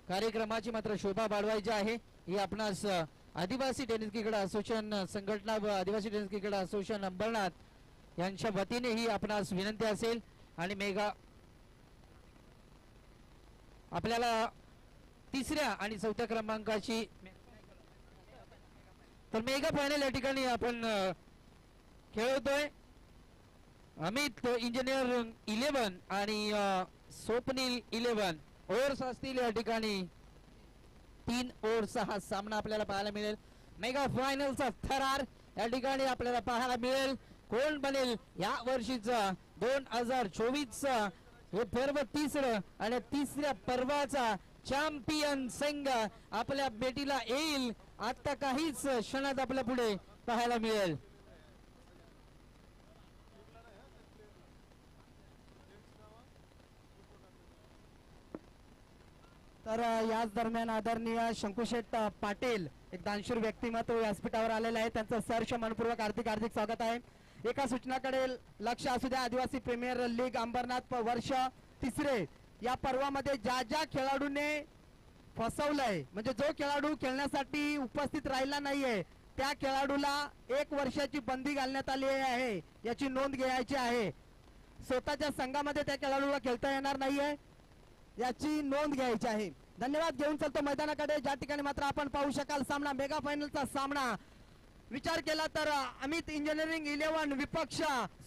कार्यक्रमाची मात्र शोभा वाढवायची आहे। ही आपणास आदिवासी टेनिस क्रिकेट असोसिएशन संघटना व आदिवासी टेनिस क्रिकेट असोसिएशन अंबरनाथ यांच्या वतीने ही आपणास विनंती असेल। आणि मेगा आपल्याला तिसऱ्या आणि चौथ्या क्रमांकाची तर मेगा फायनल या ठिकाणी आपण खेळतोय। अमित इंजिनियर 11 आणि स्वप्नील 11 ओव्हर्स असतील या ठिकाणी। 3 ओव्हरचा हा सामना आपल्याला पाहायला मिळेल। मेगा फायनलचा थरार या ठिकाणी आपल्याला पाहायला मिळेल। कोण बनेल या वर्षीचा 2024चा हे पर्व तिसरं आणि तिसऱ्या पर्वाचा चॅम्पियन संघ आपल्या भेटीला येईल। आता काहीच क्षणात आपल्या पुढे पाहायला मिळेल। तर याच दरम्यान आदरणीय शंकुशेठ पाटील एक दानशूर व्यक्तिमत्व व्यासपीठावर आलेले आहे। त्यांचं सहर्ष मनपूर्वक हार्दिक स्वागत आहे। एका सूचनाकडे लक्ष असू द्या। आदिवासी प्रीमियर लीग अंबरनाथ वर्ष तिसरे या पर्वामध्ये ज्या ज्या खेळाडूने फसवलंय म्हणजे जो खेळाडू खेळण्यासाठी उपस्थित राहिला नाहीये त्या खेळाडूला 1 वर्षाची बंदी घालण्यात आली आहे। याची नोंद घ्यायची आहे। स्वतःच्या संघामध्ये त्या खेळाडूला खेळता येणार नाहीये याची नोंद घ्यायची आहे। धन्यवाद। घेऊन चलतो मैदानाकडे ज्या ठिकाणी मात्र आपण पाहू शकाल सामना मेगा फायनलचा सामना विचार केला तर अमित इंजिनिअरिंग 11 विपक्ष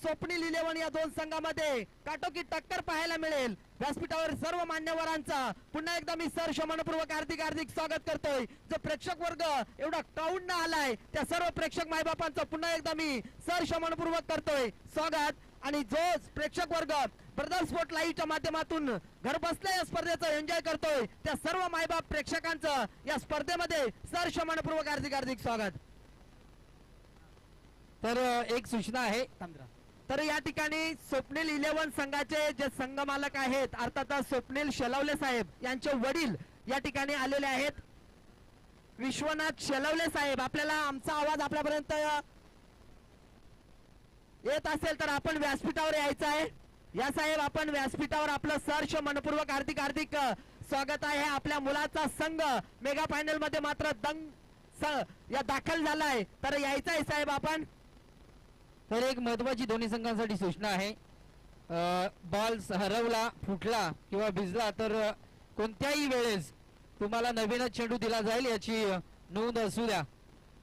स्वप्नील 11 या दोन संघामध्ये काटोकी टक्कर पाहायला मिळेल। व्यासपीठावर सर्व मान्यवरांचा पुन्हा एकदा मी सहर्ष मनपूर्वक हार्दिक स्वागत करतोय। जो प्रेक्षक वर्ग एवढा क्राऊड न आलाय त्या सर्व प्रेक्षक मायबापांचं पुन्हा एकदा मी सहर्ष मनपूर्वक करतोय स्वागत। आणि जो प्रेक्षक वर्ग ब्रदर स्पोर्ट लाईव्हच्या माध्यमातून घर बसल्या या स्पर्धेचं एन्जॉय करतोय त्या सर्व मायबाप प्रेक्षकांचं या स्पर्धेमध्ये सहर्ष मनपूर्वक हार्दिक स्वागत। तर एक सूचना आहे तर या ठिकाणी स्वप्नील 11 संघाचे जे संघ मालक आहेत अर्थात स्वप्नील शेलवले साहेब यांचे वडील या ठिकाणी आलेले आहेत। विश्वनाथ शेलवले साहेब आपल्याला आमचा आवाज आपल्यापर्यंत येत असेल तर आपण व्यासपीठावर यायचं आहे। या साहेब आपण व्यासपीठावर आपलं सहर्ष मनपूर्वक हार्दिक स्वागत आहे। आपल्या मुलाचा संघ मेगा फायनल मध्ये मात्र या दाखल झालाय तर यायचं आहे साहेब आपण। तर एक महत्वाची दोन्ही संघांसाठी सूचना आहे। बॉल हरवला फुटला किंवा भिजला तर कोणत्याही वेळेस तुम्हाला नवीनच चेंडू दिला जाईल याची नोंद असू द्या।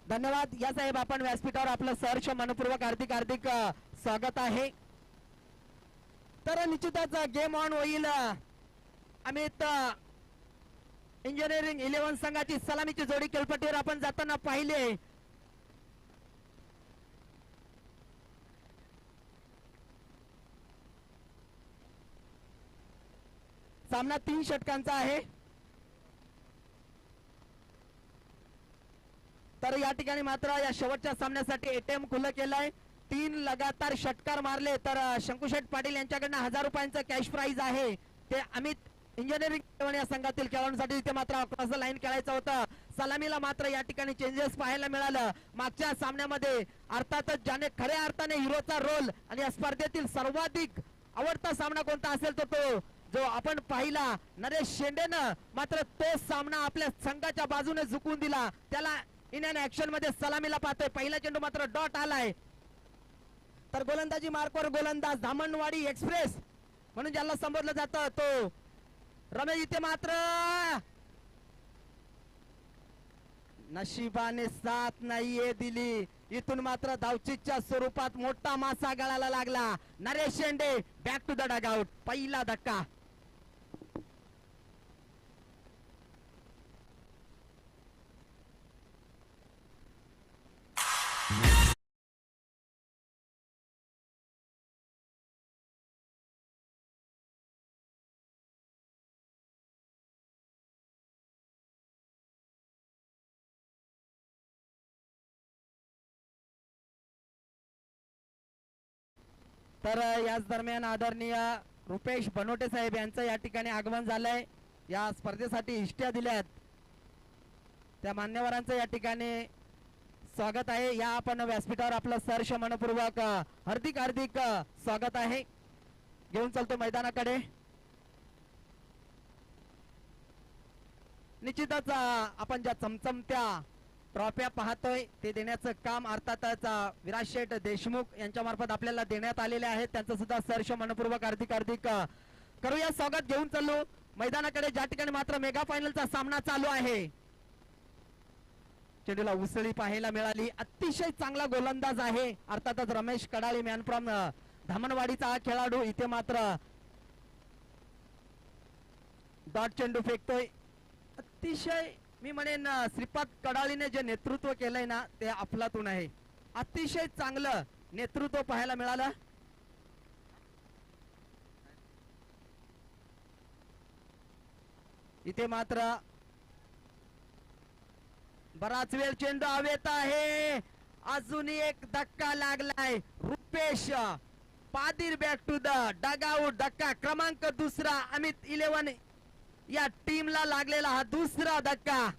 धन्यवाद। या साहेब आपण व्यासपीठावर आपलं सहर्ष मनपूर्वक हार्दिक स्वागत आहे। तर निश्चितच गेम ऑन होईल। अमित इंजिनिअरिंग 11 संघाची सलामीची जोडी खेळपट्टीवर आपण जाताना पाहिले। सामना 3 षटकांचा आहे। तर या ठिकाणी मात्र या शेवटच्या सामन्यासाठी एटीएम खुलं केलंय। 3 लगातार षटकार मारले तर शंकुशेठ पाटील यांच्याकडनं 1000 रुपयांचं कॅश प्राइज आहे। ते अमित इंजिनिअरिंग या संघातील खेळाडूंसाठी इथे मात्र क्रॉस लाईन खेळायचं होतं। सलामीला मात्र या ठिकाणी चेंजेस पाहायला मिळालं। मागच्या सामन्यामध्ये अर्थातच ज्याने खऱ्या अर्थाने हिरोचा रोल आणि या स्पर्धेतील सर्वाधिक आवडता सामना कोणता असेल तर तो जो आपण पाहिला नरेश शेंडेनं मात्र तो सामना आपल्या संघाच्या बाजूने झुकवून दिला। त्याला इन अँड ऍक्शन मध्ये सलामीला पाहतोय। पहिला चेंडू मात्र डॉट आलाय तर गोलंदाजी मार्कवर गोलंदाज धामणवाडी एक्सप्रेस म्हणून ज्याला संबोधलं जातं तो रमेश इथे मात्र नशिबाने साथ नाहीये दिली। इथून मात्र धावचीच्या स्वरूपात मोठा मासा गळाला लागला। नरेश शेंडे बॅक टू द डगआउट पहिला धक्का। तर याच दरम्यान आदरणीय रुपेश बनोटे साहेब यांचं या ठिकाणी आगमन झालंय। या स्पर्धेसाठी इष्ट्या दिल्यात त्या मान्यवरांचं या ठिकाणी स्वागत आहे। या आपण व्यासपीठावर आपलं सहर्ष मनपूर्वक हार्दिक स्वागत आहे। घेऊन चलतो मैदानाकडे। निश्चितच आपण ज्या चमचमत्या ट्रॉफ्या पाहतोय ते देण्याचं काम अर्थातच विराज शेठ देशमुख यांच्या मार्फत आपल्याला देण्यात आलेले आहेत. त्यांचं सुद्धा सहर्ष मनपूर्वक हार्दिक करूया स्वागत. घेऊन चाललो मैदानाकडे, ज्या ठिकाणी मात्र मेगा फायनलचा सामना चालू आहे. चेंडूला उसळी पाहायला मिळाली. अतिशय चांगला गोलंदाज आहे अर्थातच रमेश कडाळे, मॅन फ्रॉम धामणवाडीचा हा खेळाडू. इथे मात्र डॉट चेंडू फेकतोय. अतिशय मी म्हणेन श्रीपाद कडाळीने जे नेतृत्व केलंय ना ते अफलातून आहे. अतिशय चांगलं नेतृत्व पाहायला मिळालं. इथे मात्र बराच वेळ चेंडू हवेत आहे. अजूनही एक धक्का लागलाय. Rupesh पादीर back to the dugout. धक्का क्रमांक दुसरा अमित 11 या टीमला लागलेला हा दुसरा धक्का.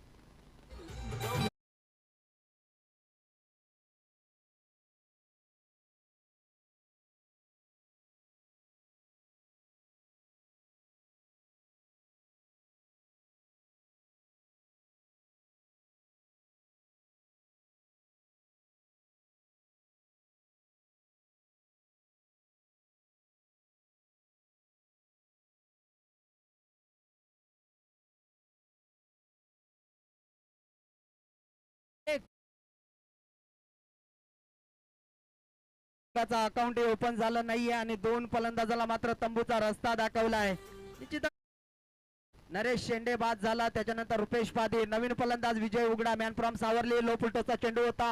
अकाउंट ओपन झालं नाहीये आणि दोन फलंदाजाला मात्र तंबूचा रस्ता दाखवलाय. निश्चित नरेश शेंडे बाद झाला. त्याच्यानंतर रुपेश पादी, नवीन फलंदाज विजय उघडा, मॅन फ्रॉम सावरली. लो फुलटोचा चेंडू होता,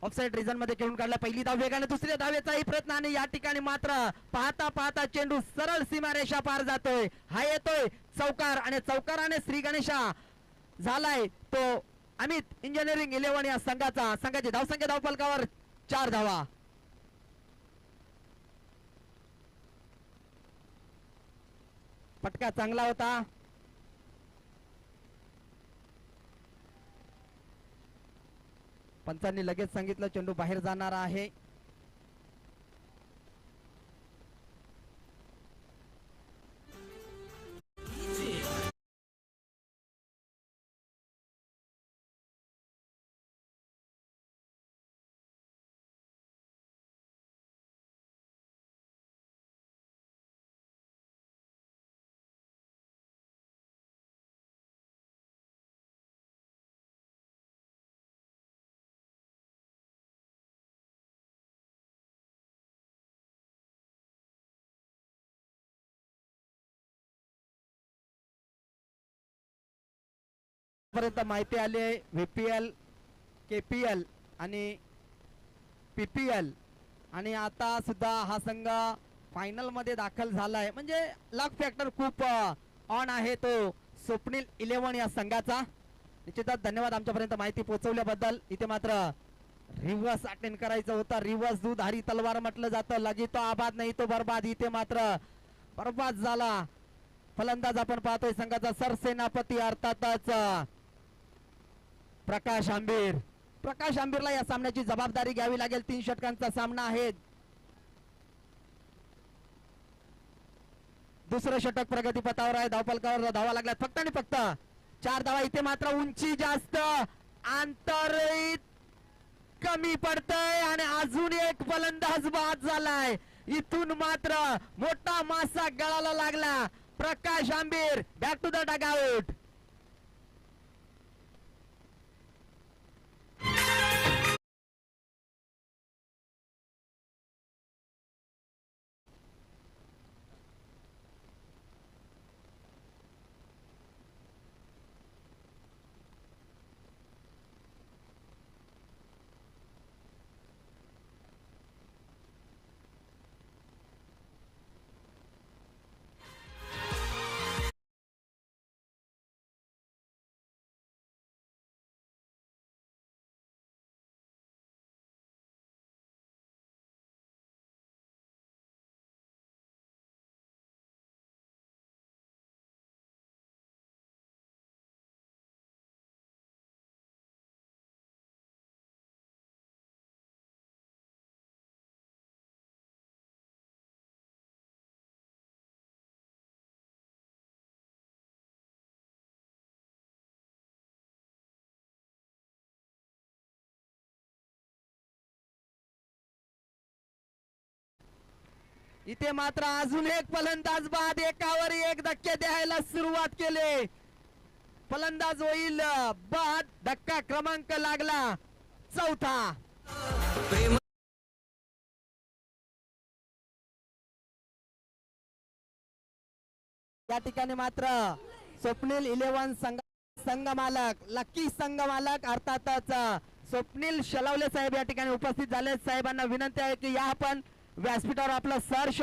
ऑफसाइड रिझन मध्ये खेळून काढला. पहिली धाव वेगाने, दुसऱ्या धावेचाही प्रयत्न आणि या ठिकाणी मात्र पाहता पाहता चेंडू सरळ सीमारेषा पार जातोय. हा येतोय चौकार आणि चौकाराने श्री गणेशा झालाय तो अमित इंजिनिअरिंग 11 या संघाची धावसंख्या धावफलकावर 4 धावा. फटका चांगला होता. पंचांनी लगेच सांगितलं चेंडू बाहेर जाणार आहे. पर्यंत माहिती आली आहे व्हीपीएल, केपीएल आणि पीपीएल आणि आता सुद्धा हा संघ फायनल मध्ये दाखल झालाय. म्हणजे लक फॅक्टर खूप ऑन आहे तो स्वप्नील 11 या संघाचा. निश्चितच धन्यवाद आमच्यापर्यंत माहिती पोहोचवल्याबद्दल. इथे मात्र रिव्हर्स अटेंड करायचं होता. रिव्हर्स दुधारी तलवार म्हटलं जातं. लगी तो आबाद नाही तो बर्बाद. इथे मात्र बर्बाद झाला फलंदाज. आपण पाहतोय संघाचा सरसेनापती अर्थातच प्रकाश आंबीर. प्रकाश आंबीरला या सामन्याची जबाबदारी घ्यावी लागेल. 3 षटकांचा सामना आहे. दुसरं षटक प्रगतीपथावर आहे. धावफलकावर धावा लागल्यात फक्त आणि फक्त 4 धावा. इथे मात्र उंची जास्त, अंतर कमी पडतंय आणि अजून एक फलंदाज बाद झालाय. इथून मात्र मोठा मासा गळाला लागला. प्रकाश आंबीर बॅक टू द डगआउट. इथे मात्र अजून एक फलंदाज बाद, एकावर एक धक्के द्यायला सुरुवात केली. फलंदाज होईल बाद, धक्का क्रमांक लागला चौथा. या ठिकाणी मात्र स्वप्नील 11 संघ मालक, लकी संघ मालक अर्थातच स्वप्नील शलावले साहेब या ठिकाणी उपस्थित झाले. साहेबांना विनंती आहे की या आपण व्यासपीठावर आपलं सहर्ष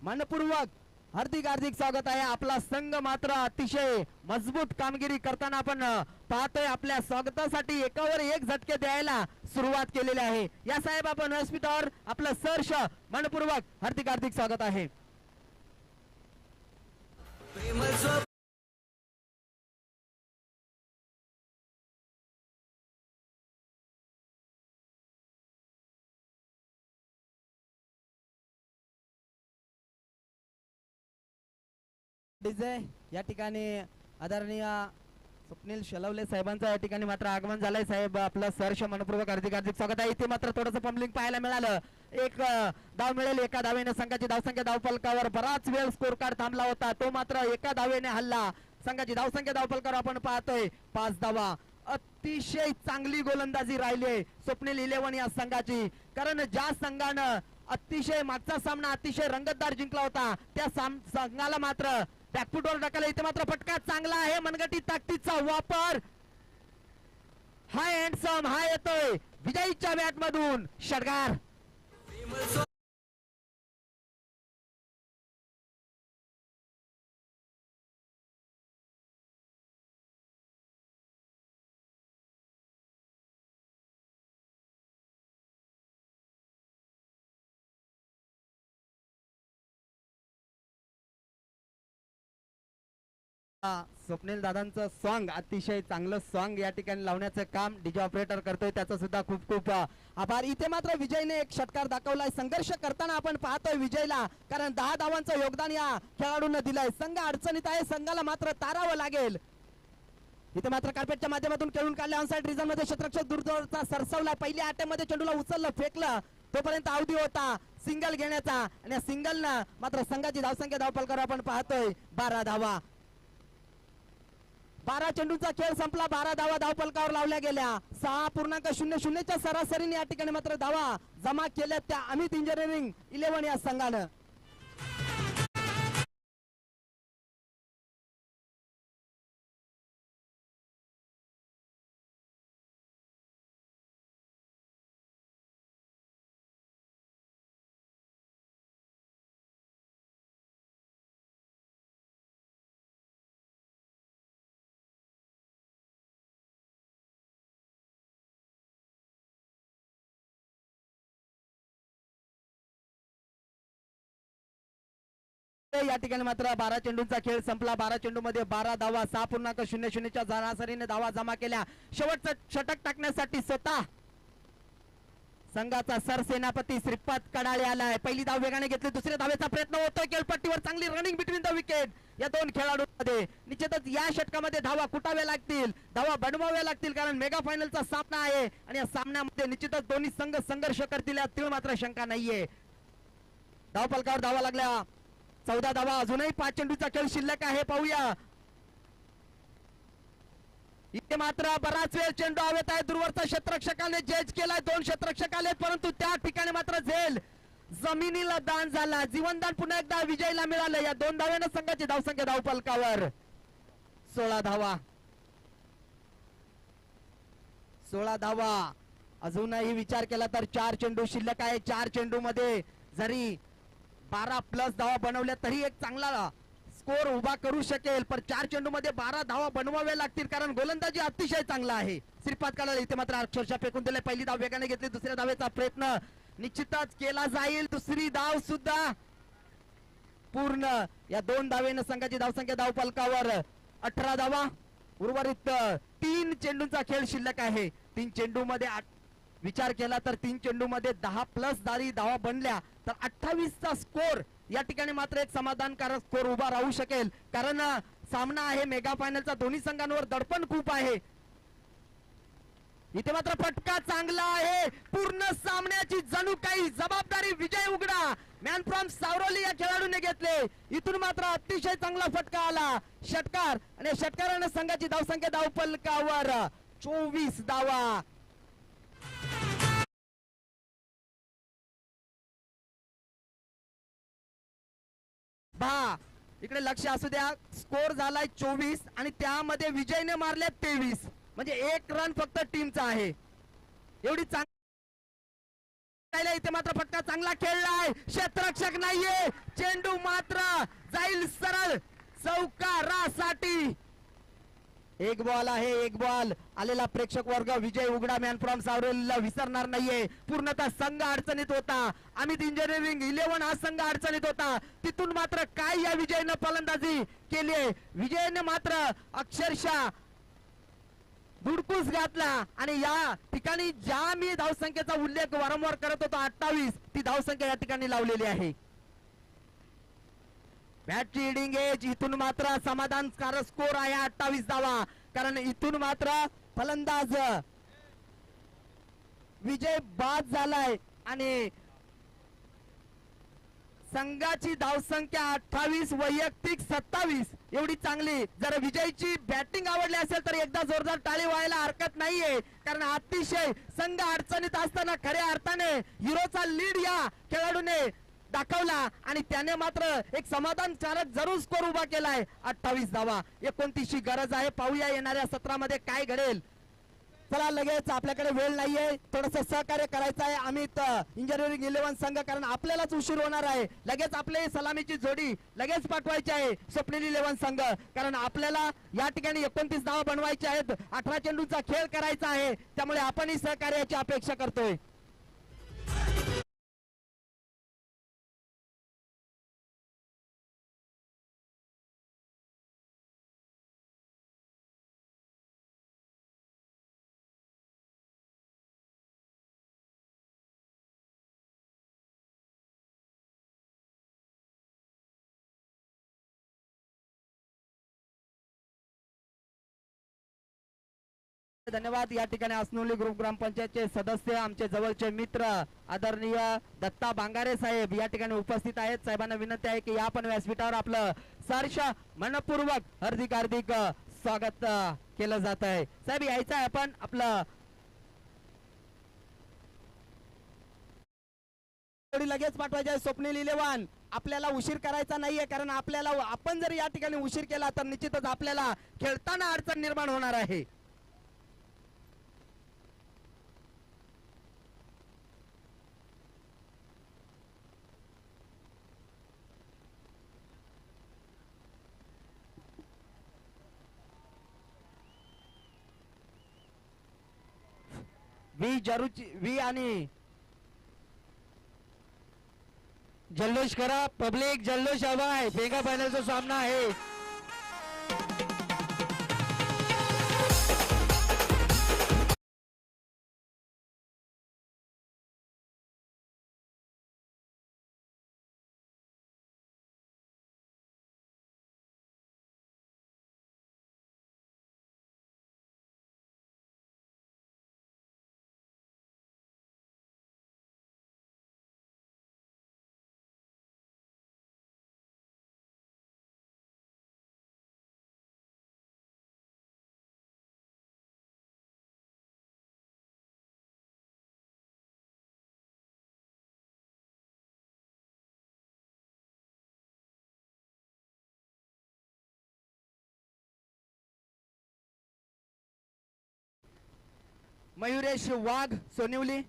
मनपूर्वक हार्दिक स्वागत आहे. आपला संघ मात्र अतिशय मजबूत कामगिरी करताना आपण पाहतोय. आपल्या स्वागतासाठी एकावर एक झटके द्यायला सुरुवात केलेली आहे. या साहेब आपण व्यासपीठावर आपलं सहर्ष मनपूर्वक हार्दिक स्वागत आहे. डीजे या ठिकाणी आदरणीय स्वप्नील शलवले साहेबांचं या ठिकाणी मात्र आगमन झालंय. साहेब आपलं सहर्ष मनपूर्वक हार्दिक स्वागत आहे. इथे मात्र थोडंसं पंबलिंग पाहायला मिळालं. एक धाव मिळेल, एका धावेने संघाची धावसंख्या धावफलकावर बराच वेळ स्कोर कार्ड थांबला होता, तो मात्र एका धावेने हल्ला. संघाची धावसंख्या धावफलकावर आपण पाहतोय 5 धावा. अतिशय चांगली गोलंदाजी राहिली स्वप्नील 11 या संघाची, कारण ज्या संघानं अतिशय मागचा सामना अतिशय रंगतदार जिंकला होता त्या संघाला मात्र बॅकफुटवर ढकललं. इथे मात्र फटका चांगला आहे, मनगटी ताकदीचा वापर. हाय हँडसम हा येतोय विजयीच्या बॅट मधून षटकार. स्वप्नील दादांचं सॉन्ग, अतिशय चांगलं सॉन्ग या ठिकाणी लावण्याचं काम डीजे ऑपरेटर करतोय, त्याचा सुद्धा खूप खूप आभार. इथे मात्र विजयने एक षटकार दाखवलाय. संघर्ष करताना आपण पाहतोय विजयला, कारण 10 धावांचं योगदान या खेळाडूंना दिलंय. संघ अडचणीत आहे, संघाला मात्र तारावं लागेल. इथे मात्र कार्पेटच्या माध्यमातून खेळून काढले. ऑनसाइड रिझन मध्ये क्षेत्ररक्षक दूरचा सरसावला. पहिल्या अटॅकमध्ये चेंडूला उचललं, फेकलं, तोपर्यंत अवधी होता सिंगल घेण्याचा, आणि या सिंगलनं मात्र संघाची धावसंख्या धावफलकावर आपण पाहतोय 12 धावा. 12 चेंडूचा खेळ संपला, 12 धावा धावफलकावर लावल्या गेल्या. 6.00 च्या सरासरीने या ठिकाणी मात्र धावा जमा केल्या त्या अमित इंजिनिअरिंग 11 या संघानं. या ठिकाणी मात्र 12 चेंडूंचा खेळ संपला. 12 चेंडू मध्ये 12 धावा, 6.00 च्या सरासरीने धावा जमा केल्या. शेवटचं षटक टाकण्यासाठी स्वतः संघाचा सरसेनापती श्रीपाद कडाळे आलाय. पहिली धाव वेगाने घेतली, दुसऱ्या धावेचा प्रयत्न होतोय. खेळपट्टीवर चांगली रनिंग बिटवीन द विकेट या दोन खेळाडूंमध्ये. निश्चितच या षटकामध्ये धावा कुटाव्या लागतील, धावा बनवाव्या लागतील, कारण मेगा फायनलचा सामना आहे आणि या सामन्यामध्ये निश्चितच दोन्ही संघ संघर्ष करतील यात तीळ मात्र शंका नाहीये. धावफलकावर धावा लागल्या 14 धावा. अजूनही 5 चेंडूचा खेळ शिल्लक आहे, पाहूया. इथे मात्र बराच वेळ चेंडू हवेत आहे. दूरवरचा क्षेत्ररक्षकाने जज केलाय, 2 क्षेत्ररक्षक आले, परंतु त्या ठिकाणी मात्र झेल जमिनीला दान झाला. जीवनदान पुन्हा एकदा विजयला मिळालं. या 2 धाव्यानं संघाची धावसंख्या धावफलकावर 16 धावा. 16 धावा. अजूनही विचार केला तर 4 चेंडू शिल्लक आहे. 4 चेंडू मध्ये जरी 12+ धावा बनवल्या तरी एक चांगला स्कोर उभा करू शकेल, पण 4 चेंडू मध्ये 12 धावा बनवाव्या लागतील, कारण गोलंदाजी अतिशय चांगला आहे श्रीपाद कडाळे. इथे मात्र अक्षरशः फेकून दिले. पहिली धाव वेगाने घेतली, दुसऱ्या धावेचा प्रयत्न निश्चितच केला जाईल. दुसरी धाव सुद्धा पूर्ण. या 2 धावेनं संघाची धावसंख्या धावफलकावर 18 धावा. उर्वरित 3 चेंडूंचा खेळ शिल्लक आहे. 3 चेंडू मध्ये विचार केला तर 3 चेंडू मध्ये 10+ धावा बनल्या तर 28चा स्कोर या ठिकाणी मात्र एक समाधानकारक स्कोर उभा राहू शकेल, कारण सामना आहे मेगा फायनलचा. दोन्ही संघांवर दडपण खूप आहे. इथे मात्र फटका चांगला आहे. पूर्ण सामन्याची जणू काही जबाबदारी विजय उघडा मॅन फ्रॉम सावरोली या खेळाडूने घेतले. इथून मात्र अतिशय चांगला फटका आला. षटकार आणि षटकाराने संघाची धावसंख्या धावफलकावर 24 धावा. इकडे लक्ष असू द्या. स्कोर झालाय 24 आणि त्यामध्ये विजयने मारले 23. म्हणजे 1 रन फक्त टीमचा आहे. एवढी चांगली इथे मात्र फटका चांगला खेळलाय. क्षेत्ररक्षक नाहीये. चेंडू मात्र जाईल सरळ चौकारासाठी. एक बॉल आहे. एक बॉल आलेला प्रेक्षक वर्ग विजय उघडा मॅन फ्रॉम सावरोलीला विसरणार नाहीये. पूर्णतः संघ अडचणीत होता. अमित इंजिनिअरिंग 11 हा संघ अडचणीत होता. तिथून मात्र काय या विजयनं फलंदाजी केली. विजयने मात्र अक्षरशः धुडकूस घातला आणि या ठिकाणी ज्या मी धावसंख्येचा उल्लेख वारंवार करत होतो 28 ती धावसंख्या या ठिकाणी लावलेली आहे. बॅटची हिडिंग एज. इथून मात्र समाधानकारक स्कोर आहे 28 धावा. कारण इथून मात्र फलंदाज विजय बाद झालाय आणि संघाची धावसंख्या 28 वैयक्तिक 27 एवढी चांगली. जर विजयची बॅटिंग आवडली असेल तर एकदा जोरदार टाळी व्हायला हरकत नाहीये. कारण अतिशय संघ अडचणीत असताना खऱ्या अर्थाने हिरोचा लीड या खेळाडूने दाखवला आणि त्याने मात्र एक समाधानकारक जरूर स्कोर उभा केलाय. 28 धावा 29 ची गरज आहे. पाहूया येणाऱ्या सत्रामध्ये काय घडेल. चला लगेच आपल्याकडे वेळ नाहीये. थोडस सहकार्य करायचं आहे अमित इंजिनिअरिंग 11 संघ. कारण आपल्यालाच उशीर होणार आहे. लगेच आपले सलामीची जोडी लगेच पाठवायची आहे स्वप्नील 11 संघ. कारण आपल्याला या ठिकाणी 29 धावा बनवायच्या आहेत. 18 चेंडूचा खेळ करायचा आहे. त्यामुळे आपणही सहकार्याची अपेक्षा करतोय. धन्यवाद. या ठिकाणी असनोली ग्रुप ग्रामपंचायतचे सदस्य आमचे जवळचे मित्र आदरणीय दत्ता बांगारे साहेब या ठिकाणी उपस्थित आहेत. साहेबांना विनंती आहे की या पण व्यासपीठावर आपलं सहर्ष मनपूर्वक हार्दिक स्वागत केलं जात आहे. साहेब यायचं आहे आपण आपलं लगेच पाठवायचे आहे. स्वप्नील 11 आपल्याला उशीर करायचा नाहीये. कारण आपल्याला आपण जर या ठिकाणी उशीर केला तर निश्चितच आपल्याला खेळताना अडचण निर्माण होणार आहे. वी आणि जल्लोष करा. पब्लिक जल्लोष हवा आहे. मेगा फायनलचा सामना आहे. मयुरेश वाघ सोनिवली.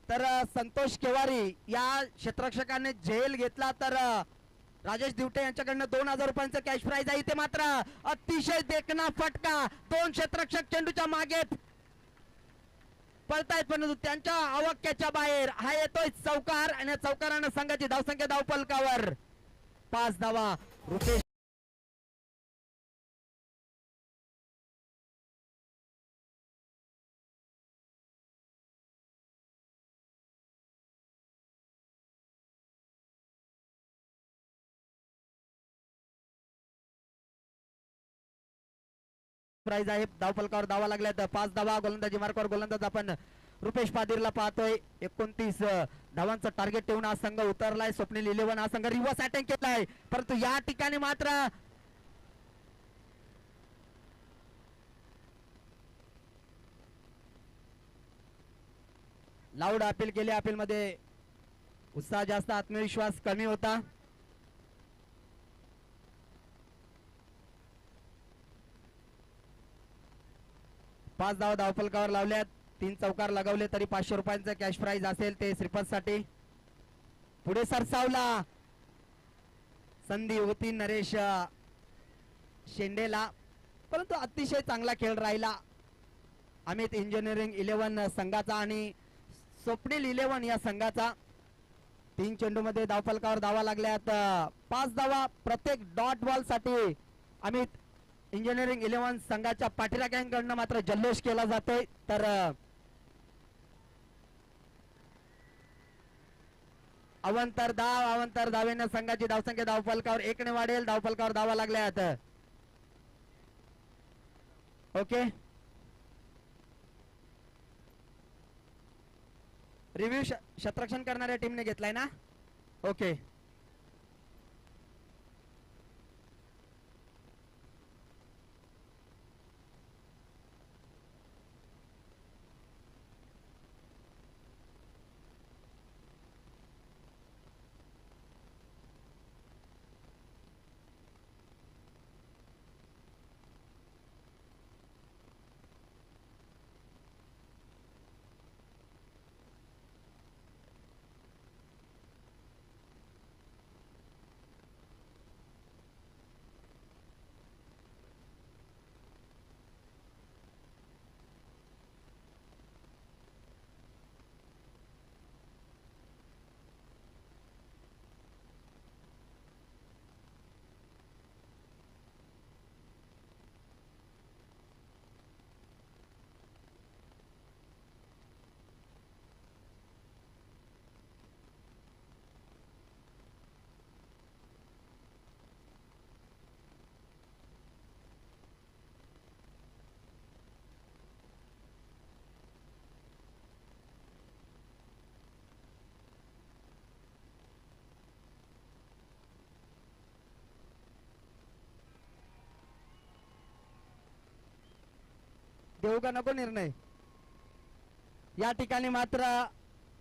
तर संतोष केवारी या क्षेत्ररक्षकाने झेल घेतला तर राजेश दिवटे यांच्याकडनं 2000 रुपयांचं कॅश प्राइज आहे. इथे मात्र अतिशय देखणा फटका. 2 क्षेत्ररक्षक चेंडूच्या मागे पळतायत परंतु त्यांच्या अवक्याच्या बाहेर हा येतोय चौकार आणि चौकारानं संघाची धावसंख्या धावफलकावर 5 धावा. रुपेश प्राइज आहे. धावफलकावर धावा लागल्यात 5 धावा. गोलंदाजी मार्कावर गोलंदाज आपण रुपेश पादीरला पाहतोय. 29 धावांचं टार्गेट ठेवून हा संघ उतरलाय. स्वप्नील 11 हा संघ रिव्हर्स अटॅक केलाय, परंतु या ठिकाणी मात्र लाऊड अपील केले. अपील मध्ये उत्साह जास्त, आत्मविश्वास कमी होता. पाच धाव धावफलकावर लावल्यात. 3 चौकार लगावले तरी 500 रुपयांचं कॅश प्राइज असेल ते श्रीपत साठी. पुढे सरसावला, संधी होती नरेश शेंडेला, परंतु अतिशय चांगला खेळ राहिला अमित इंजिनिअरिंग 11 संघाचा आणि स्वप्नील 11 या संघाचा. 3 चेंडू मध्ये धावफलकावर धावा लागल्यात 5 धावा. प्रत्येक डॉट बॉल साठी अमित इंजिनिअरिंग 11 संघाच्या पाठीराख्यांकडनं मात्र जल्लोष केला जातोय. तर अवंतर धावेनं संघाची धावसंख्या धावफलकावर 1 ने वाढेल. धावफलकावर धावा लागल्यात. ओके, रिव्ह्यू शतरक्षण करणाऱ्या टीमने घेतलाय ना. ओके, देऊ का नको निर्णय. या ठिकाणी मात्र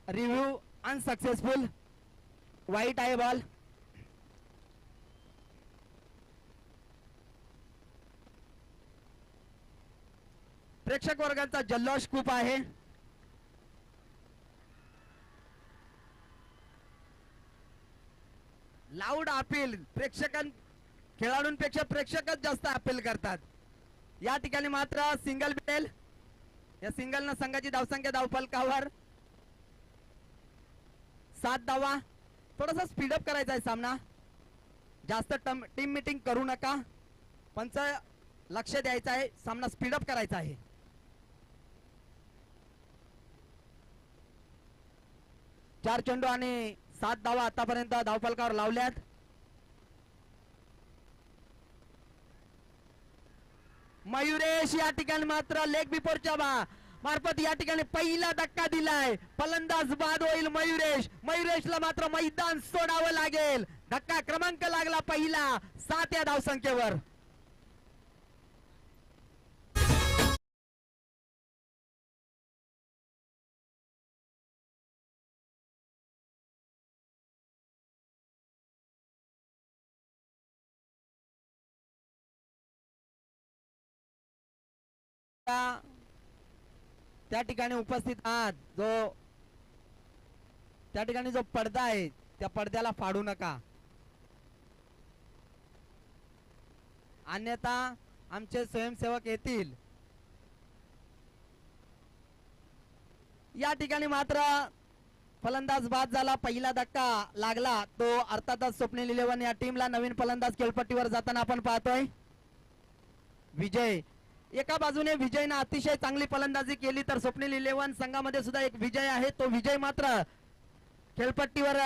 रिव्ह्यू अनसक्सेसफुल, वाईट आहे बॉल. प्रेक्षक वर्गाचा जल्लोष खूप आहे. लाऊड अपील, खेळाडूंपेक्षा प्रेक्षकच जास्त अपील करतात. या ठिकाणी मात्र सिंगल बेल. या सिंगलनं संघाची धावसंख्या धावफलकावर 7 धावा. थोडासा स्पीडअप करायचा आहे सामना, जास्त टीम मीटिंग करू नका. पंच लक्ष द्यायचं आहे, सामना स्पीडअप करायचा आहे. चार चेंडू आणि 7 धावा आतापर्यंत धावफलकावर लावल्यात. मयुरेश या ठिकाणी मात्र लेग बिफोरच्या मार्फत या ठिकाणी पहिला धक्का दिलाय. फलंदाज बाद होईल मयुरेशला मात्र मैदान सोडावं लागेल. धक्का क्रमांक लागला पहिला 7 या धावसंख्येवर. त्या ठिकाणी उपस्थित आहात, त्या ठिकाणी जो पडदा आहे त्या पडद्याला फाडू नका, अन्यथा आमचे स्वयंसेवक येतील. या ठिकाणी मात्र फलंदाज बाद झाला. पहिला धक्का लागला तो अर्थातच स्वप्नील 11 या टीमला. नवीन फलंदाज खेळपट्टीवर जाताना आपण पाहतोय विजय. एका बाजूने विजयने अतिशय चांगली फलंदाजी केली तर स्वप्नील 11 संघामध्ये सुद्धा एक विजय आहे. तो विजय मात्र खेळपट्टीवर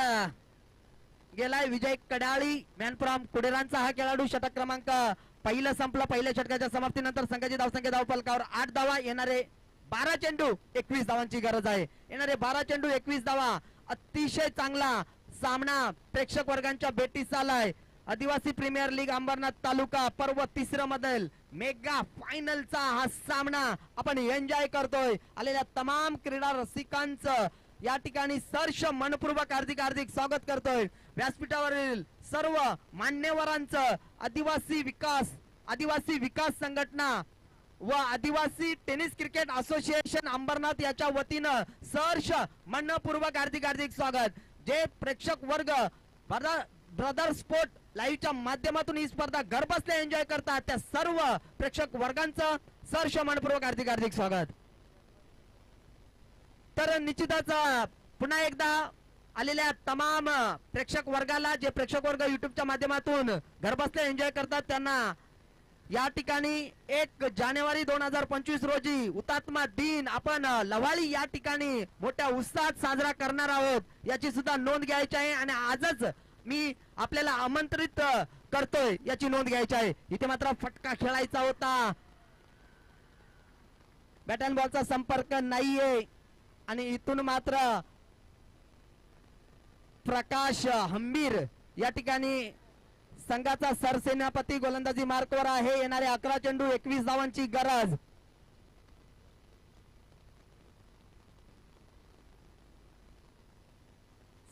गेलाय विजय कडाळी मॅन फ्रॉम कुडेरांचा हा खेळाडू. षटक क्रमांक पहिलं संपलं. पहिल्या षटकाच्या समाप्तीनंतर संघाची धावसंख्या धावफलकावर 8 धावा. येणारे 12 चेंडू 21 धावांची गरज आहे. येणारे 12 चेंडू 21 धावा. अतिशय चांगला सामना प्रेक्षक वर्गांच्या भेटीस आलाय. आदिवासी प्रीमियर लीग अंबरनाथ तालुका पर्व तिसरं मधील मेगा फायनलचा हा सामना आपण एन्जॉय करतोय. आलेल्या तमाम क्रीडा रसिकांचं या ठिकाणी सहर्ष मनपूर्वक हार्दिक हार्दिक स्वागत करतोय. व्यासपीठावरील सर्व मान्यवरांचं आदिवासी विकास संघटना व आदिवासी टेनिस क्रिकेट असोसिएशन अंबरनाथ याच्या वतीनं सहर्ष मनपूर्वक हार्दिक हार्दिक स्वागत. जे प्रेक्षक वर्ग ब्रदर स्पोर्ट लाईव्हच्या माध्यमातून ही स्पर्धा घरबसल्या एन्जॉय करतात त्या सर्व प्रेक्षक वर्गांचं सहर्ष मनपूर्वक हार्दिक हार्दिक स्वागत. तर निश्चितच पुन्हा एकदा आलेल्या तमाम प्रेक्षक वर्गाला, जे प्रेक्षक वर्ग युट्यूबच्या माध्यमातून घरबसल्या एन्जॉय करतात, त्यांना या ठिकाणी 1 जानेवारी 2025 रोजी हुतात्मा दिन आपण लवाळी या ठिकाणी मोठ्या उत्साहात साजरा करणार आहोत. याची सुद्धा नोंद घ्यायची आहे आणि आजच मी आपल्याला आमंत्रित करतोय याची नोंद घ्यायची आहे. इथे मात्र फटका खेळायचा होता. बॅट अँड बॉलचा संपर्क नाहीये आणि इथून मात्र प्रकाश हंबीर या ठिकाणी संघाचा सरसेनापती गोलंदाजी मार्कवर आहे. येणारे 11 चेंडू 21 धावांची गरज.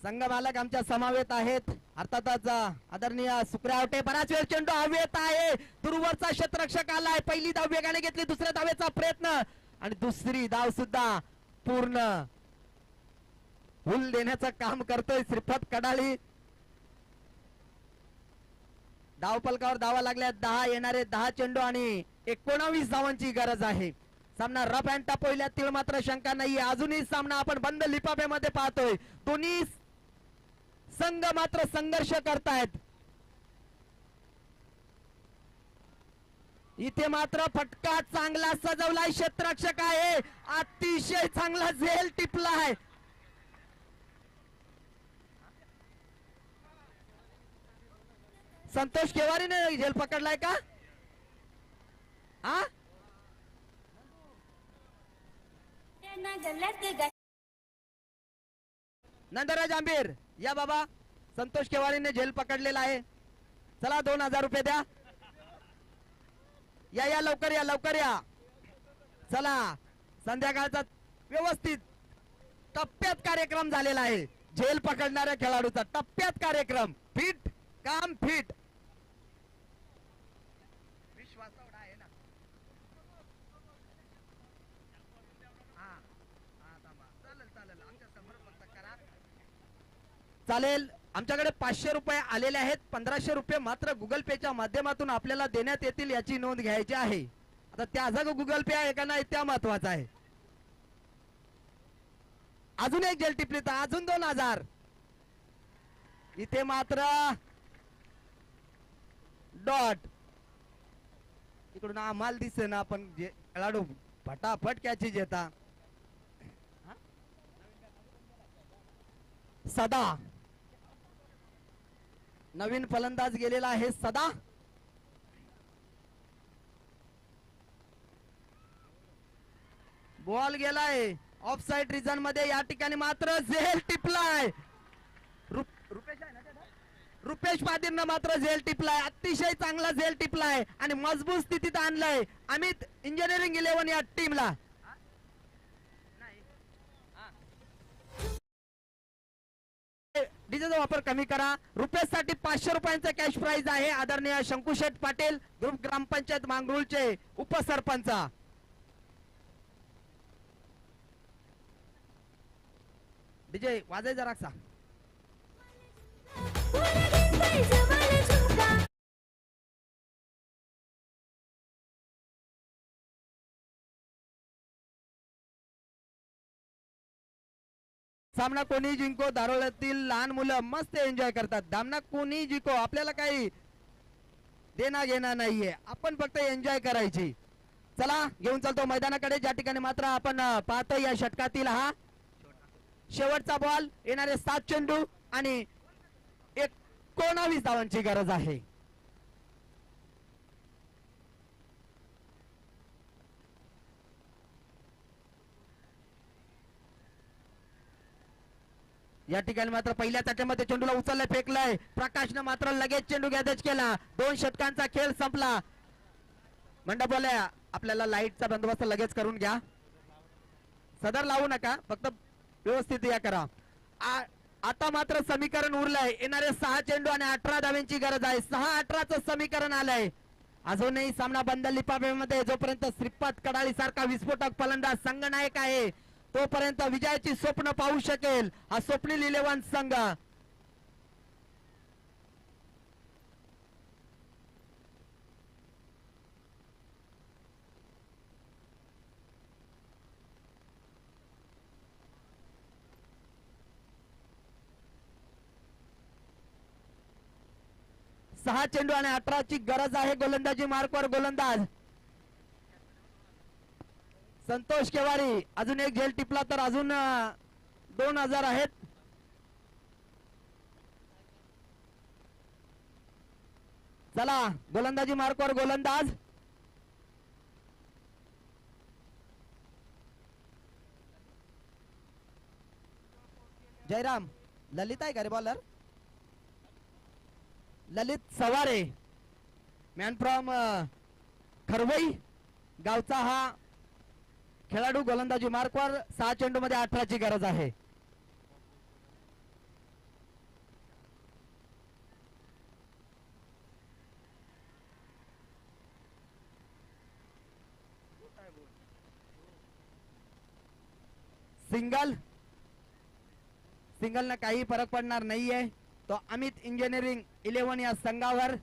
संघ मालक आमच्या समवेत आहेत. अर्थातच आदरणीय सुक्रावटे. बराच वेळ चेंडू हवेत आहे. दूरवरचा क्षेत्ररक्षक आलाय. पहिली धाव वेगाने घेतली. दुसऱ्या धावेचा प्रयत्न आणि दुसरी धाव सुद्धा पूर्ण. हुल देण्याचं काम करतोय श्रीपत कडाळी. धावफलकावर धावा लागल्या 10. येणारे 10 चेंडू आणि 19 धावांची गरज आहे. सामना रफ अँड टफ होईल यात मात्र शंका नाहीये. अजूनही सामना आपण बंद लिफाफ्यामध्ये पाहतोय. दोन्ही संघ मात्र संघर्ष करतायत. इथे मात्र फटका चांगला सजवलाय. क्षेत्ररक्षक आहे. अतिशय चांगला झेल टिपलाय. संतोष केवारीने झेल पकडलाय का? हा नंदराज आंबीर या बाबा. संतोष केवारीने झेल पकडलेला आहे. चला 2000 रुपये द्या. या लवकर या लवकर या. चला संध्याकाळचा व्यवस्थित टप्प्यात कार्यक्रम झालेला आहे. झेल पकडणाऱ्या खेळाडूचा टप्प्यात कार्यक्रम. फिट काम फिट. विश्वास आहे ना. चालेल. आमच्याकडे 500 रुपये आलेले आहेत. 1500 रुपये मात्र गुगल पेच्या माध्यमातून आपल्याला देण्यात येतील याची नोंद घ्यायची आहे. आता त्याचा गुगल पे आहे का नाही त्या महत्वाचा आहे. अजून एक जेल टिपली तर अजून 2000. इथे मात्र डॉट. इकडून आम्हाला दिसे ना पण खेळाडू फटाफट कॅचेज येता. सदा नवीन फलंदाज गेलेला आहे. सदा बॉल गेलाय ऑफ साइड रिजन मध्ये. या ठिकाणी मात्र झेल टिपलाय. रुपेश पाटीलनं मात्र झेल टिपलाय. अतिशय चांगला झेल टिपलाय आणि मजबूत स्थितीत आणलंय अमित इंजिनिअरिंग 11 या टीमला. डीजेचा वापर कमी करा. रुपेश साठी 500 रुपयांचा कॅश प्राइज आहे. आदरणीय शंकुशेठ पाटील ग्रुप ग्रामपंचायत मांगरुळचे उपसरपंच. डीजे वाजाय जरा सा. सामना कोणी जिंको. दारोळ्यातील लहान मुलं मस्त एन्जॉय करतात. सामना कोणी जिंको आपल्याला काही देना घेणं नाहीये. आपण फक्त एन्जॉय करायची. चला घेऊन चालतो मैदानाकडे. ज्या ठिकाणी मात्र आपण पाहतो या षटकातील हा शेवटचा बॉल. येणारे 7 चेंडू आणि 1 19 धावांची गरज आहे. या ठिकाणी मात्र पहिल्या चाट्यामध्ये चेंडूला उचललं फेकलंय. प्रकाशनं मात्र लगेच चेंडू गॅदेज केला. 2 षटकांचा खेळ संपला. मंडप बोले आपल्याला लाईटचा बंदोबस्त लगेच करून घ्या. सदर लावू नका, फक्त व्यवस्थित या करा. आता मात्र समीकरण उरलंय. येणारे 6 चेंडू आणि 18 धाव्यांची गरज आहे. 6-18चं समीकरण आलंय. अजूनही सामना बंद लिपाव्यामध्ये जोपर्यंत श्रीपाद कडाळी सारखा विस्फोटक फलंदाज संघनायक आहे तोपर्यंत विजयाची स्वप्न पाहू शकेल हा स्वप्नील 11 संघ. सहा चेंडू आणि 18ची गरज आहे. गोलंदाजी मार्कवर गोलंदाज संतोष केवारी. अजून एक झेल टिपला तर अजून 2000 आहेत. चला गोलंदाजी मार्कवर गोलंदाज जयराम. ललित आहे का रे बॉलर? ललित सवारे मॅन फ्रॉम खरवई गावचा हा खेळाडू. गोलंदाजी मार्कवर 6 चेंडू मध्ये 18ची गरज आहे. सिंगल सिंगल ना काही फरक पडणार नाहीये. तो अमित इंजिनिअरिंग 11 या संघावर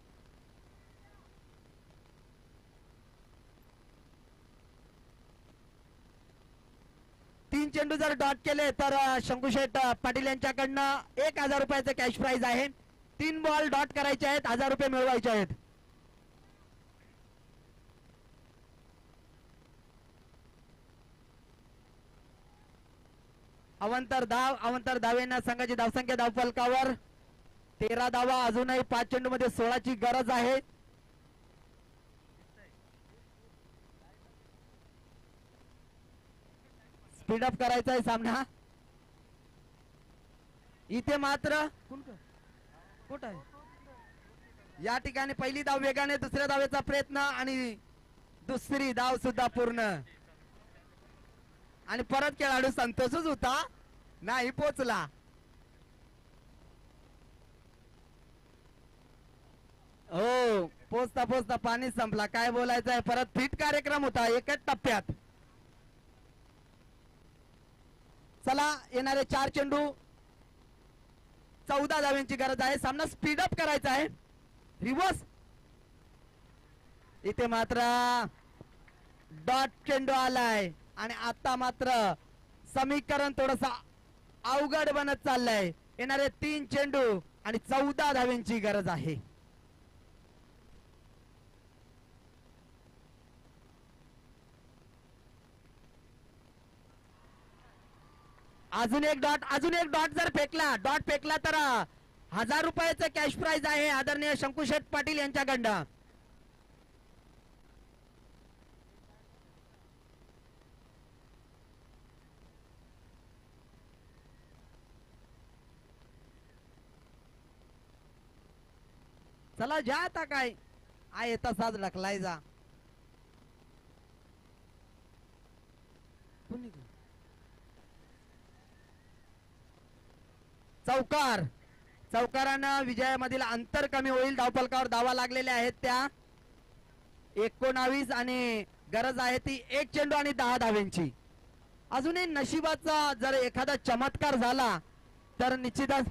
तीन चेंडू जर डॉट केले तर शंकुशेठ पाटील यांच्याकडनं 1000 रुपयाचं कॅश प्राइज आहे. 3 बॉल डॉट करायचे आहेत, 1000 रुपये मिळवायचे आहेत. अवंतर धावेंना संघाची धावसंख्या धावफलकावर 13 धावा. अजूनही 5 चेंडू मध्ये 16ची गरज आहे. स्पीडअप करायचा आहे सामना. इथे मात्र कुठं आहे या ठिकाणी पहिली धाव वेगाने, दुसऱ्या धावेचा प्रयत्न आणि दुसरी धाव सुद्धा पूर्ण. आणि परत खेळाडू संतोषच होता, नाही पोचला. हो पोचता पोचता पाणी संपला. काय बोलायचं आहे, परत फिट कार्यक्रम होता एकच टप्प्यात. चला येणारे 4 चेंडू 14 धाव्यांची गरज आहे. सामना स्पीडअप करायचा आहे. रिव्हर्स इथे मात्र डॉट चेंडू आलाय आणि आता मात्र समीकरण थोडस अवघड बनत चाललंय. येणारे 3 चेंडू आणि 14 धाव्यांची गरज आहे. अजून एक डॉट जर फेकला, डॉट फेकला तर 1000 रुपयाचं कॅश प्राइज आहे आदरणीय शंकुशेठ पाटील यांच्याकडनं. चला जा आता काय आहे तसाच ढकलाय जा. चौकारानं विजयामधील अंतर कमी होईल. धावफलकावर धावा लागलेल्या आहेत त्या 19 आणि गरज आहे ती 1 चेंडू आणि 10 धाव्यांची. अजूनही नशिबाचा जर एखादा चमत्कार झाला तर निश्चितच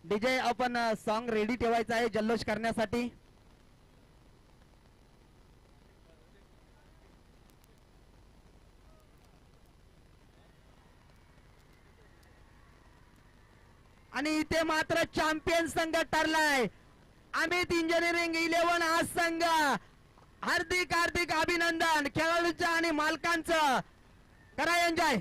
डीजे आपण सॉन्ग रेडी ठेवायचं आहे जल्लोष करण्यासाठी. आणि इथे मात्र चॅम्पियन संघ ठरलाय अमित इंजिनिअरिंग 11 हा संघ. हार्दिक हार्दिक अभिनंदन खेळाडूंचं आणि मालकांचं. करा एन्जॉय.